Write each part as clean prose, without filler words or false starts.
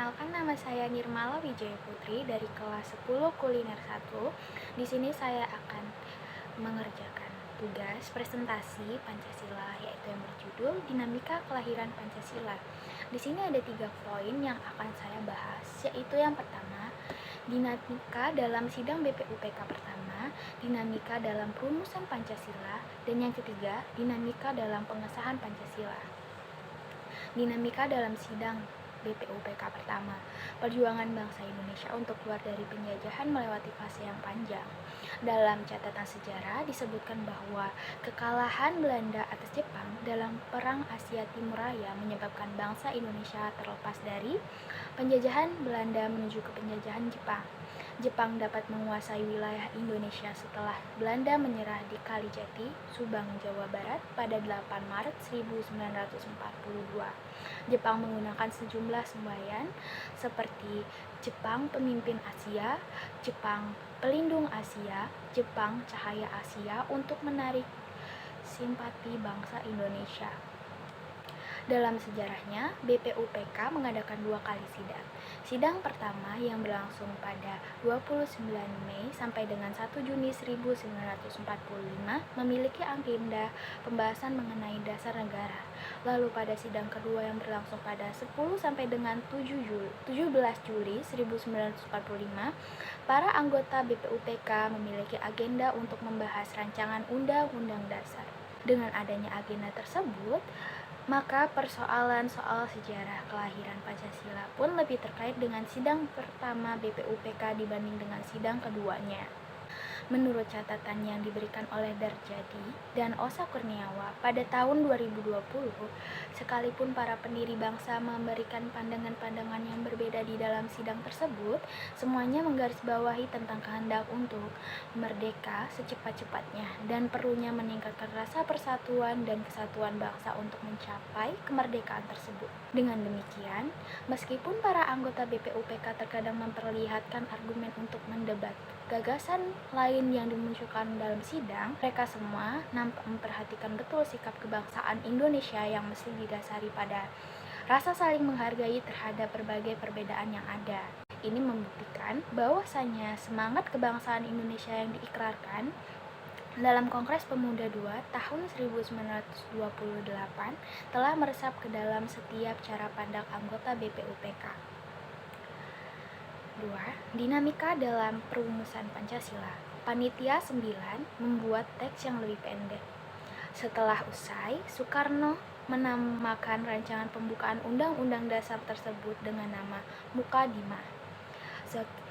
Perkenalkan, nama saya Nirmala Wijaya Putri dari kelas 10 Kuliner 1. Di sini saya akan mengerjakan tugas presentasi Pancasila, yaitu yang berjudul Dinamika Kelahiran Pancasila. Di sini ada 3 poin yang akan saya bahas, yaitu yang pertama, dinamika dalam sidang BPUPK pertama, dinamika dalam perumusan Pancasila, dan yang ketiga, dinamika dalam pengesahan Pancasila. Dinamika dalam sidang BPUPK pertama, perjuangan bangsa Indonesia untuk keluar dari penjajahan melewati fase yang panjang. Dalam catatan sejarah disebutkan bahwa kekalahan Belanda atas Jepang dalam Perang Asia Timur Raya menyebabkan bangsa Indonesia terlepas dari penjajahan Belanda menuju ke penjajahan Jepang. Jepang dapat menguasai wilayah Indonesia setelah Belanda menyerah di Kalijati, Subang, Jawa Barat pada 8 Maret 1942. Jepang menggunakan sejumlah semboyan seperti Jepang Pemimpin Asia, Jepang Pelindung Asia, Jepang Cahaya Asia untuk menarik simpati bangsa Indonesia. Dalam sejarahnya, BPUPK mengadakan 2 kali sidang. Sidang pertama yang berlangsung pada 29 Mei sampai dengan 1 Juni 1945 memiliki agenda pembahasan mengenai dasar negara. Lalu pada sidang kedua yang berlangsung pada 10 sampai dengan 17 Juli 1945, para anggota BPUPK memiliki agenda untuk membahas rancangan Undang-Undang Dasar. Dengan adanya agenda tersebut, maka persoalan soal sejarah kelahiran Pancasila pun lebih terkait dengan sidang pertama BPUPK dibanding dengan sidang keduanya. Menurut catatan yang diberikan oleh Darjadi dan Osa Kurniawa pada tahun 2020, sekalipun para pendiri bangsa memberikan pandangan-pandangan yang berbeda di dalam sidang tersebut, semuanya menggarisbawahi tentang kehendak untuk merdeka secepat-cepatnya dan perlunya meningkatkan rasa persatuan dan kesatuan bangsa untuk mencapai kemerdekaan tersebut. Dengan demikian, meskipun para anggota BPUPK terkadang memperlihatkan argumen untuk mendebat gagasan lain yang dimunculkan dalam sidang, mereka semua nampak memperhatikan betul sikap kebangsaan Indonesia yang mesti didasari pada rasa saling menghargai terhadap berbagai perbedaan yang ada. Ini membuktikan bahwasanya semangat kebangsaan Indonesia yang diikrarkan dalam Kongres Pemuda II tahun 1928 telah meresap ke dalam setiap cara pandang anggota BPUPK. 2. Dinamika dalam perumusan Pancasila. Panitia 9 membuat teks yang lebih pendek. Setelah usai, Soekarno menamakan rancangan pembukaan Undang-Undang Dasar tersebut dengan nama Mukadimah.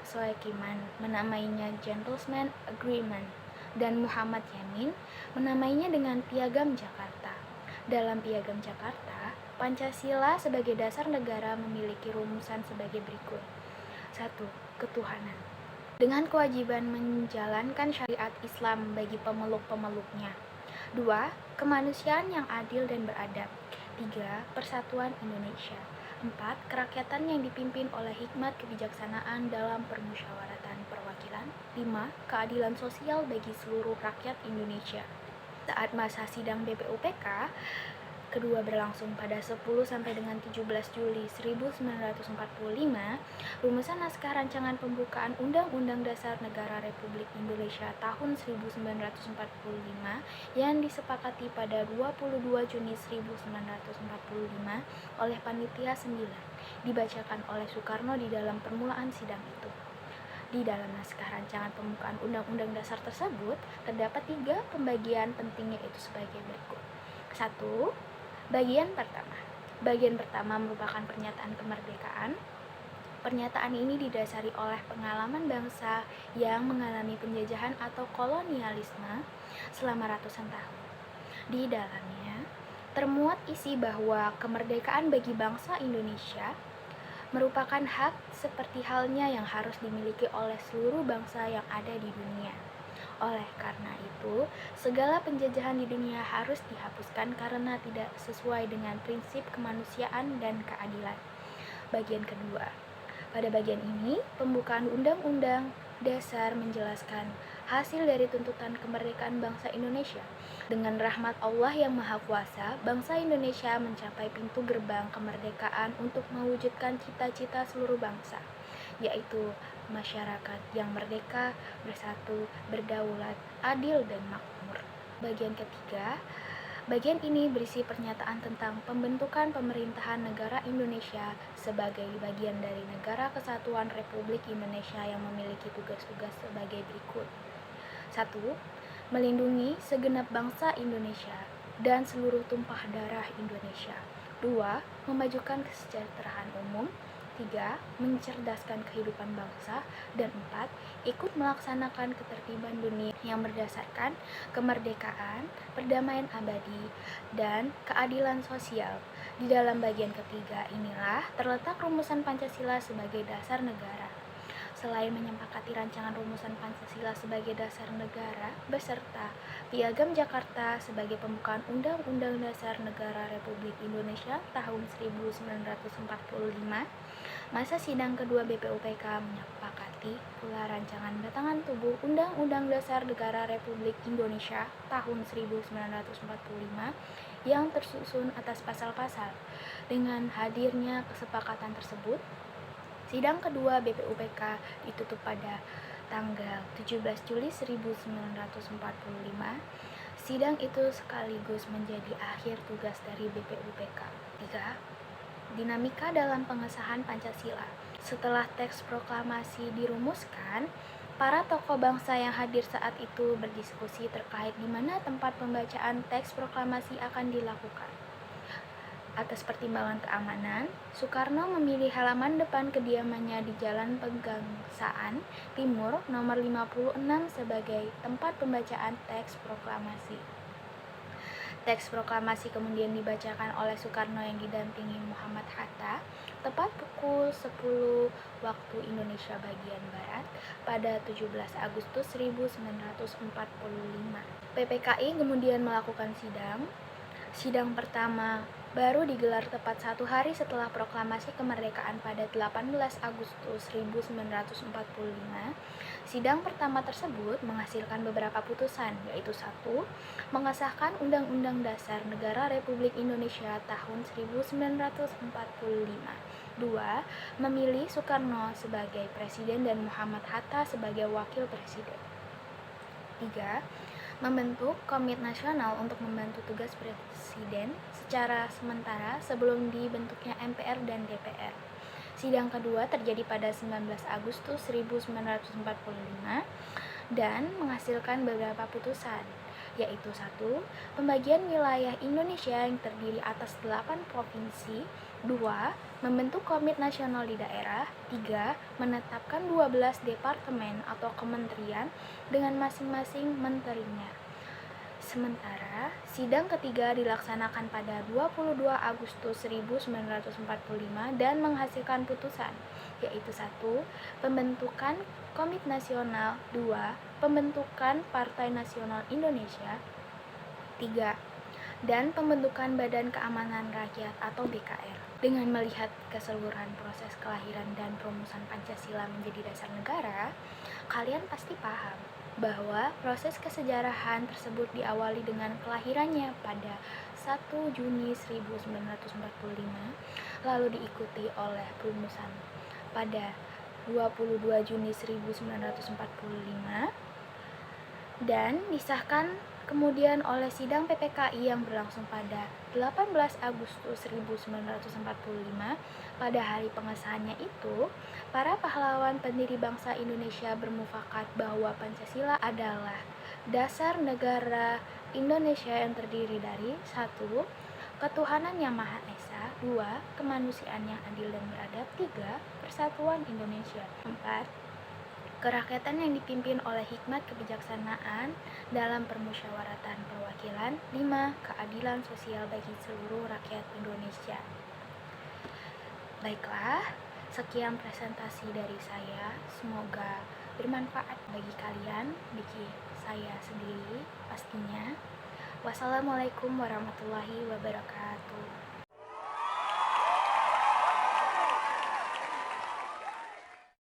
Soekiman menamainya Gentleman Agreement dan Muhammad Yamin menamainya dengan Piagam Jakarta. Dalam Piagam Jakarta, Pancasila sebagai dasar negara memiliki rumusan sebagai berikut. 1. Ketuhanan dengan kewajiban menjalankan syariat Islam bagi pemeluk-pemeluknya. 2. Kemanusiaan yang adil dan beradab. 3. Persatuan Indonesia. 4. Kerakyatan yang dipimpin oleh hikmat kebijaksanaan dalam permusyawaratan perwakilan. 5. Keadilan sosial bagi seluruh rakyat Indonesia. Saat masa sidang BPUPK kedua berlangsung pada 10 sampai dengan 17 Juli 1945, rumusan naskah rancangan pembukaan Undang-Undang Dasar Negara Republik Indonesia tahun 1945 yang disepakati pada 22 Juni 1945 oleh Panitia 9 dibacakan oleh Soekarno di dalam permulaan sidang itu. Di dalam naskah rancangan pembukaan Undang-Undang Dasar tersebut terdapat 3 pembagian penting, yaitu sebagai berikut. 1. Bagian pertama. Bagian pertama merupakan pernyataan kemerdekaan. Pernyataan ini didasari oleh pengalaman bangsa yang mengalami penjajahan atau kolonialisme selama ratusan tahun. Di dalamnya termuat isi bahwa kemerdekaan bagi bangsa Indonesia merupakan hak seperti halnya yang harus dimiliki oleh seluruh bangsa yang ada di dunia. Oleh karena itu, segala penjajahan di dunia harus dihapuskan karena tidak sesuai dengan prinsip kemanusiaan dan keadilan. Bagian kedua. Pada bagian ini, pembukaan Undang-Undang Dasar menjelaskan hasil dari tuntutan kemerdekaan bangsa Indonesia. Dengan rahmat Allah yang Maha Kuasa, bangsa Indonesia mencapai pintu gerbang kemerdekaan untuk mewujudkan cita-cita seluruh bangsa, yaitu masyarakat yang merdeka, bersatu, berdaulat, adil, dan makmur. Bagian ketiga. Bagian ini berisi pernyataan tentang pembentukan pemerintahan negara Indonesia sebagai bagian dari Negara Kesatuan Republik Indonesia yang memiliki tugas-tugas sebagai berikut. 1. Melindungi segenap bangsa Indonesia dan seluruh tumpah darah Indonesia. 2. Memajukan kesejahteraan umum. 3. Mencerdaskan kehidupan bangsa. Dan 4. Ikut melaksanakan ketertiban dunia yang berdasarkan kemerdekaan, perdamaian abadi, dan keadilan sosial. Di dalam bagian ketiga inilah terletak rumusan Pancasila sebagai dasar negara. Selain menyepakati rancangan rumusan Pancasila sebagai dasar negara beserta Piagam Jakarta sebagai pembukaan Undang-Undang Dasar Negara Republik Indonesia tahun 1945, masa sidang kedua BPUPK menyepakati pula rancangan batangan tubuh Undang-Undang Dasar Negara Republik Indonesia tahun 1945 yang tersusun atas pasal-pasal. Dengan hadirnya kesepakatan tersebut, sidang kedua BPUPK ditutup pada tanggal 17 Juli 1945. Sidang itu sekaligus menjadi akhir tugas dari BPUPK. 3. Dinamika dalam pengesahan Pancasila. Setelah teks proklamasi dirumuskan, para tokoh bangsa yang hadir saat itu berdiskusi terkait di mana tempat pembacaan teks proklamasi akan dilakukan. Atas pertimbangan keamanan, Soekarno memilih halaman depan kediamannya di Jalan Pegangsaan Timur nomor 56 sebagai tempat pembacaan teks proklamasi. Teks proklamasi kemudian dibacakan oleh Soekarno yang didampingi Muhammad Hatta tepat pukul 10 waktu Indonesia bagian Barat pada 17 Agustus 1945. PPKI kemudian melakukan sidang. Sidang pertama baru digelar tepat 1 hari setelah proklamasi kemerdekaan pada 18 Agustus 1945. Sidang pertama tersebut menghasilkan beberapa putusan, yaitu 1. Mengesahkan Undang-Undang Dasar Negara Republik Indonesia tahun 1945. 2. Memilih Soekarno sebagai presiden dan Muhammad Hatta sebagai wakil presiden. 3. Membentuk Komite Nasional untuk membantu tugas Presiden secara sementara sebelum dibentuknya MPR dan DPR. Sidang kedua terjadi pada 19 Agustus 1945 dan menghasilkan beberapa putusan, yaitu 1. Pembagian wilayah Indonesia yang terdiri atas 8 provinsi. 2. Membentuk Komite Nasional di daerah. 3. Menetapkan 12 departemen atau kementerian dengan masing-masing menterinya. Sementara, sidang ketiga dilaksanakan pada 22 Agustus 1945 dan menghasilkan putusan, yaitu 1. Pembentukan Komite Nasional. 2. Pembentukan Partai Nasional Indonesia. 3. Dan pembentukan Badan Keamanan Rakyat atau BKR. Dengan melihat keseluruhan proses kelahiran dan perumusan Pancasila menjadi dasar negara, kalian pasti paham bahwa proses kesejarahan tersebut diawali dengan kelahirannya pada 1 Juni 1945, lalu diikuti oleh perumusan pada 22 Juni 1945 dan disahkan kemudian oleh sidang PPKI yang berlangsung pada 18 Agustus 1945. Pada hari pengesahannya itu, para pahlawan pendiri bangsa Indonesia bermufakat bahwa Pancasila adalah dasar negara Indonesia yang terdiri dari 1. Ketuhanan yang Maha Esa. 2. Kemanusiaan yang adil dan beradab. 3. Persatuan Indonesia. 4. Kerakyatan yang dipimpin oleh hikmat kebijaksanaan dalam permusyawaratan perwakilan. 5. Keadilan sosial bagi seluruh rakyat Indonesia. Baiklah, sekian presentasi dari saya. Semoga bermanfaat bagi kalian, bagi saya sendiri pastinya. Wassalamualaikum warahmatullahi wabarakatuh.